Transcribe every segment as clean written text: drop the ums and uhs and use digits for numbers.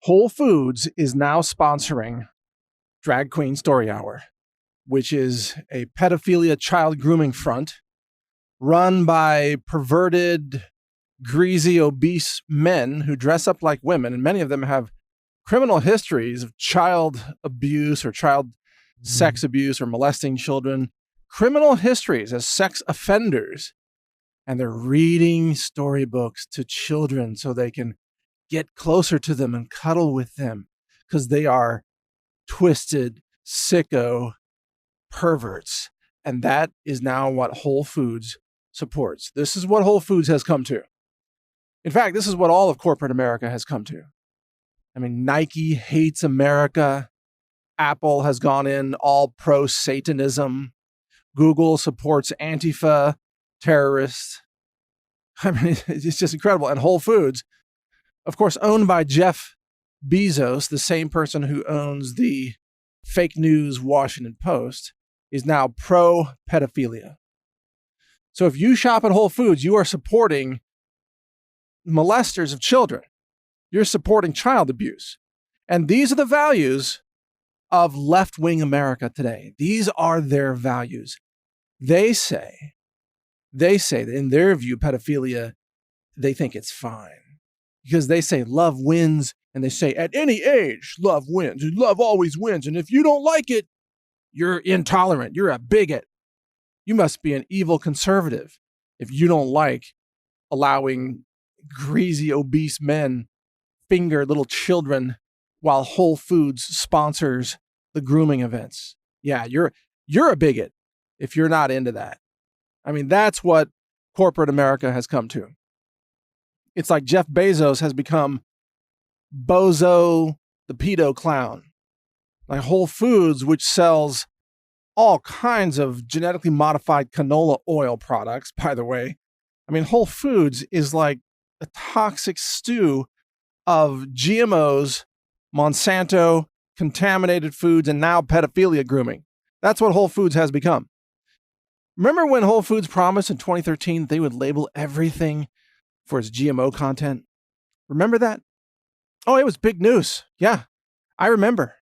Whole Foods is now sponsoring Drag Queen Story Hour, which is a pedophilia child grooming front run by perverted, greasy, obese men who dress up like women, and many of them have criminal histories of child abuse or child sex abuse or molesting children, criminal histories as sex offenders, and they're reading storybooks to children so they can get closer to them and cuddle with them because they are twisted, sicko perverts. And that is now what Whole Foods supports. This is what Whole Foods has come to. In fact, this is what all of corporate America has come to. I mean, Nike hates America. Apple has gone in all pro-Satanism. Google supports Antifa terrorists. I mean, it's just incredible. And Whole Foods, of course, owned by Jeff Bezos, the same person who owns the fake news Washington Post, is now pro-pedophilia. So if you shop at Whole Foods, you are supporting molesters of children. You're supporting child abuse. And these are the values of left-wing America today. These are their values. They say that in their view, pedophilia, they think it's fine. Because they say love wins, and they say at any age, love wins. Love always wins. And if you don't like it, you're intolerant. You're a bigot. You must be an evil conservative if you don't like allowing greasy, obese men finger little children while Whole Foods sponsors the grooming events. Yeah, you're a bigot if you're not into that. I mean, that's what corporate America has come to. It's like Jeff Bezos has become Bozo the pedo clown. Like Whole Foods, which sells all kinds of genetically modified canola oil products, by the way. I mean, Whole Foods is like a toxic stew of GMOs, Monsanto, contaminated foods, and now pedophilia grooming. That's what Whole Foods has become. Remember when Whole Foods promised in 2013 they would label everything for its GMO content? Remember that? Oh, it was big news. Yeah, I remember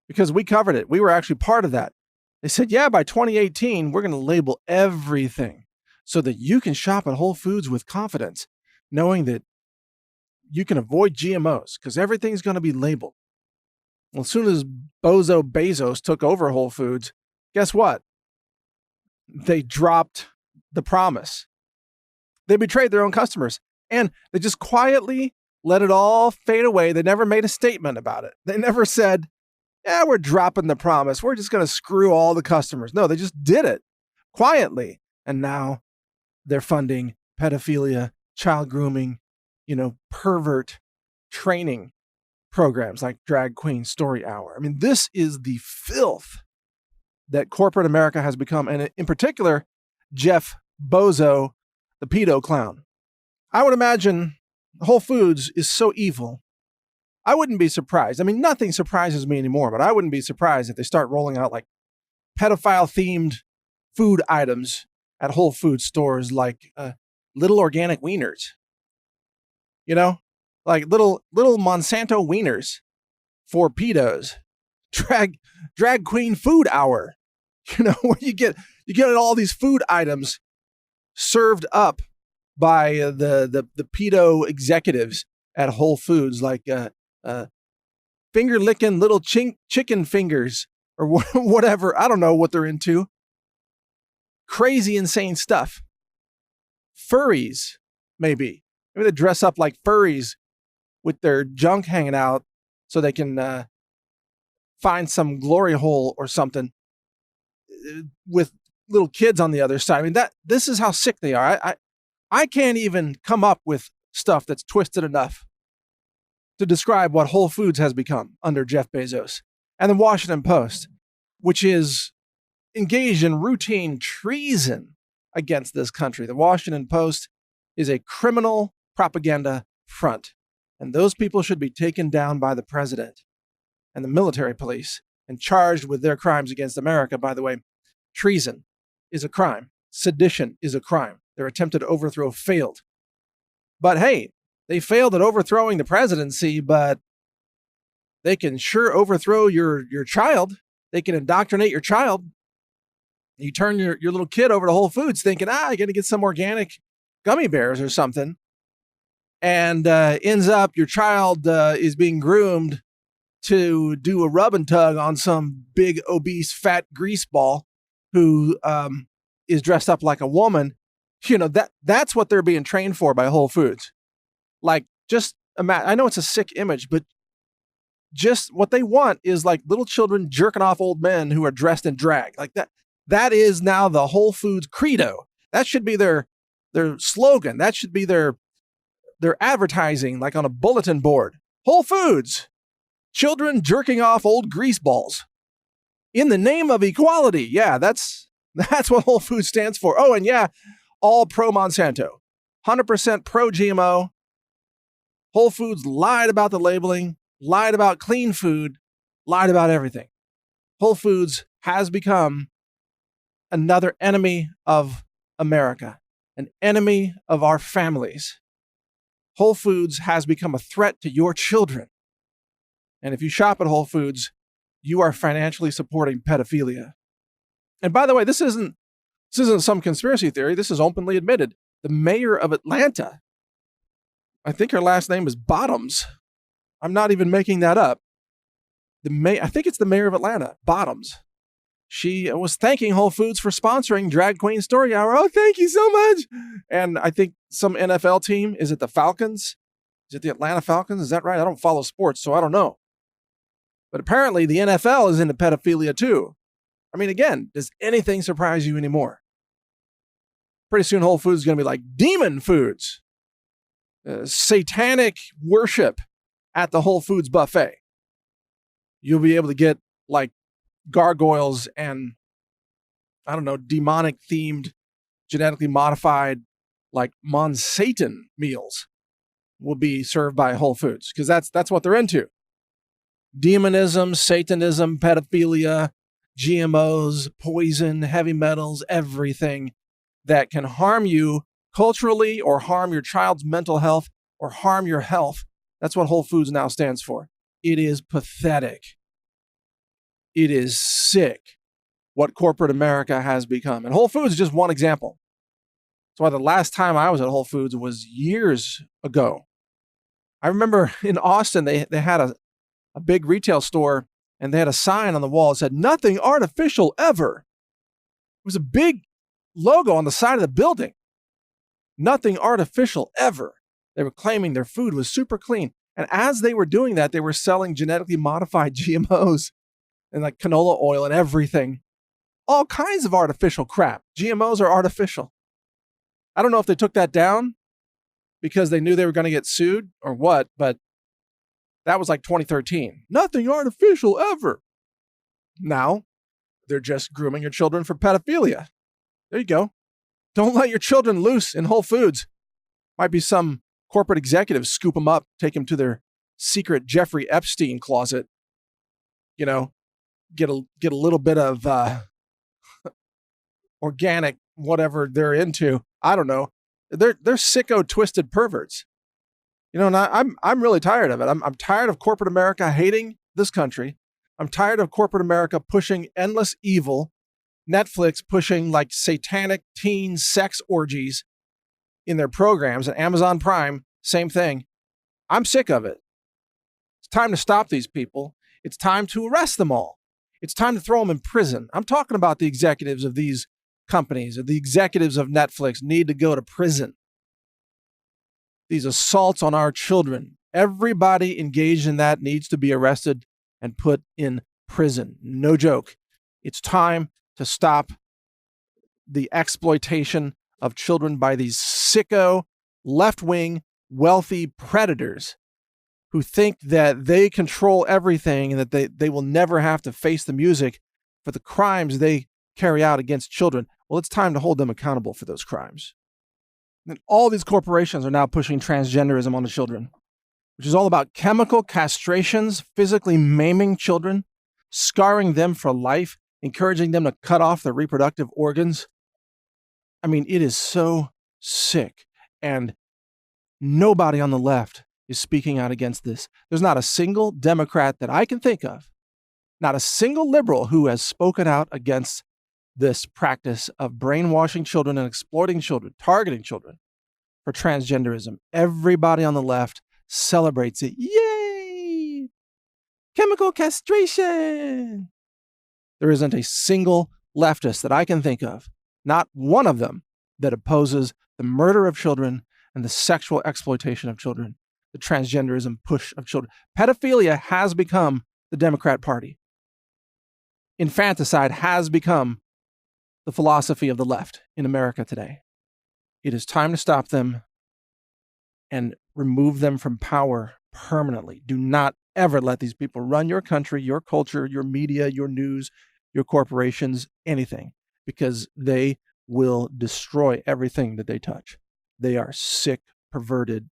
because we covered it. We were actually part of that. They said, yeah, by 2018, we're going to label everything so that you can shop at Whole Foods with confidence, knowing that you can avoid GMOs because everything's going to be labeled. Well, as soon as Bozo Bezos took over Whole Foods, guess what? They dropped the promise. They betrayed their own customers, and they just quietly let it all fade away. They never made a statement about it. They never said, yeah, we're dropping the promise. We're just going to screw all the customers. No, they just did it quietly. And now they're funding pedophilia, child grooming, pervert training programs like Drag Queen Story Hour. I mean, this is the filth that corporate America has become. And in particular, Jeff Bozo, the pedo clown. I would imagine Whole Foods is so evil. I wouldn't be surprised. I mean, nothing surprises me anymore, but I wouldn't be surprised if they start rolling out like pedophile-themed food items at Whole Foods stores, like little organic wieners. Like little Monsanto wieners for pedos. Drag Queen Food Hour. Where you get all these food items served up by the pedo executives at Whole Foods, like finger licking little chicken fingers or whatever. I don't know what they're into. Crazy, insane stuff. Furries, maybe. Maybe they dress up like furries with their junk hanging out so they can find some glory hole or something with little kids on the other side. I mean, this is how sick they are. I can't even come up with stuff that's twisted enough to describe what Whole Foods has become under Jeff Bezos. And the Washington Post, which is engaged in routine treason against this country. The Washington Post is a criminal propaganda front. And those people should be taken down by the president and the military police and charged with their crimes against America. By the way, treason is a crime. Sedition is a crime. Their attempted overthrow failed. But hey, they failed at overthrowing the presidency, but they can sure overthrow your child. They can indoctrinate your child. You turn your little kid over to Whole Foods thinking, you're going to get some organic gummy bears or something. And ends up your child is being groomed to do a rub and tug on some big, obese, fat grease ball who is dressed up like a woman. That's what they're being trained for by Whole Foods. Like, just imagine, I know it's a sick image, but just what they want is like little children jerking off old men who are dressed in drag. Like that is now the Whole Foods credo. That should be their slogan. That should be their advertising, like on a bulletin board. Whole Foods, children jerking off old grease balls in the name of equality. Yeah, that's what Whole Foods stands for. Oh, and yeah, all pro Monsanto, 100% pro GMO. Whole Foods lied about the labeling, lied about clean food, lied about everything. Whole Foods has become another enemy of America, an enemy of our families. Whole Foods has become a threat to your children. And if you shop at Whole Foods, you are financially supporting pedophilia. And by the way, this isn't some conspiracy theory. This is openly admitted. The mayor of Atlanta, I think her last name is Bottoms. I'm not even making that up. I think it's the mayor of Atlanta, Bottoms. She was thanking Whole Foods for sponsoring Drag Queen Story Hour. Oh, thank you so much. And I think some NFL team, is it the Falcons? Is it the Atlanta Falcons? Is that right? I don't follow sports, so I don't know. But apparently the NFL is into pedophilia too. I mean, again, does anything surprise you anymore? Pretty soon Whole Foods is going to be like demon foods. Satanic worship at the Whole Foods buffet. You'll be able to get like gargoyles and, I don't know, demonic themed, genetically modified, like Monsatan meals will be served by Whole Foods, because that's what they're into. Demonism, Satanism, pedophilia, GMOs, poison, heavy metals, everything that can harm you culturally or harm your child's mental health or harm your health. That's what Whole Foods now stands for. It is pathetic. It is sick what corporate America has become. And Whole Foods is just one example. That's why the last time I was at Whole Foods was years ago. I remember in Austin, they had a big retail store, and they had a sign on the wall that said, "Nothing artificial ever." It was a big logo on the side of the building. Nothing artificial ever. They were claiming their food was super clean. And as they were doing that, they were selling genetically modified GMOs and like canola oil and everything. All kinds of artificial crap. GMOs are artificial. I don't know if they took that down because they knew they were going to get sued or what, but that was like 2013. Nothing artificial ever. Now, they're just grooming your children for pedophilia. There you go. Don't let your children loose in Whole Foods. Might be some corporate executives scoop them up, take them to their secret Jeffrey Epstein closet. You know, get a little bit of organic whatever they're into. I don't know. They're sicko, twisted perverts. You know, and I'm really tired of it. I'm tired of corporate America hating this country. I'm tired of corporate America pushing endless evil. Netflix pushing like satanic teen sex orgies in their programs, and Amazon Prime, same thing. I'm sick of it. It's time to stop these people. It's time to arrest them all. It's time to throw them in prison. I'm talking about the executives of these companies, or the executives of Netflix need to go to prison. These assaults on our children, everybody engaged in that needs to be arrested and put in prison. No joke. It's time to stop the exploitation of children by these sicko, left-wing, wealthy predators who think that they control everything and that they will never have to face the music for the crimes they carry out against children. Well, it's time to hold them accountable for those crimes. And all these corporations are now pushing transgenderism on the children, which is all about chemical castrations, physically maiming children, scarring them for life, encouraging them to cut off their reproductive organs. I mean, it is so sick. And nobody on the left is speaking out against this. There's not a single Democrat that I can think of, not a single liberal who has spoken out against this practice of brainwashing children and exploiting children, targeting children for transgenderism. Everybody on the left celebrates it. Yay! Chemical castration! There isn't a single leftist that I can think of, not one of them, that opposes the murder of children and the sexual exploitation of children, the transgenderism push of children. Pedophilia has become the Democrat Party. Infanticide has become the philosophy of the left in America today. It is time to stop them and remove them from power permanently. Do not ever let these people run your country, your culture, your media, your news, your corporations, anything, because they will destroy everything that they touch. They are sick, perverted,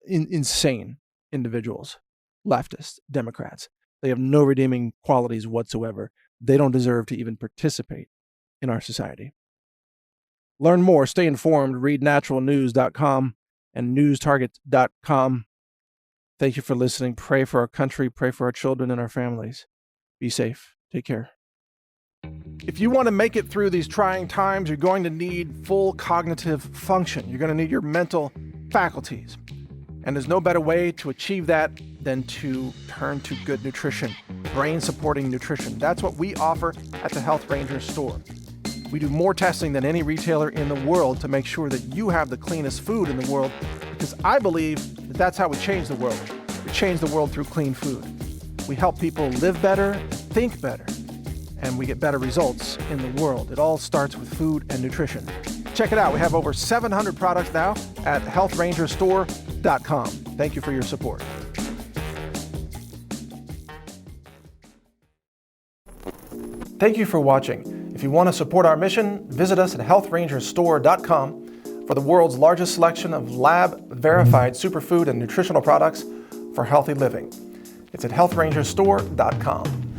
insane individuals, leftists, Democrats. They have no redeeming qualities whatsoever. They don't deserve to even participate in our society. Learn more, stay informed, read naturalnews.com and newstarget.com. Thank you for listening. Pray for our country, pray for our children and our families. Be safe. Take care. If you want to make it through these trying times, you're going to need full cognitive function. You're going to need your mental faculties. And there's no better way to achieve that than to turn to good nutrition, brain-supporting nutrition. That's what we offer at the Health Ranger store. We do more testing than any retailer in the world to make sure that you have the cleanest food in the world, because I believe that that's how we change the world. We change the world through clean food. We help people live better, think better, and we get better results in the world. It all starts with food and nutrition. Check it out. We have over 700 products now at healthrangerstore.com. Thank you for your support. Thank you for watching. If you want to support our mission, visit us at healthrangerstore.com for the world's largest selection of lab-verified superfood and nutritional products for healthy living. It's at healthrangerstore.com.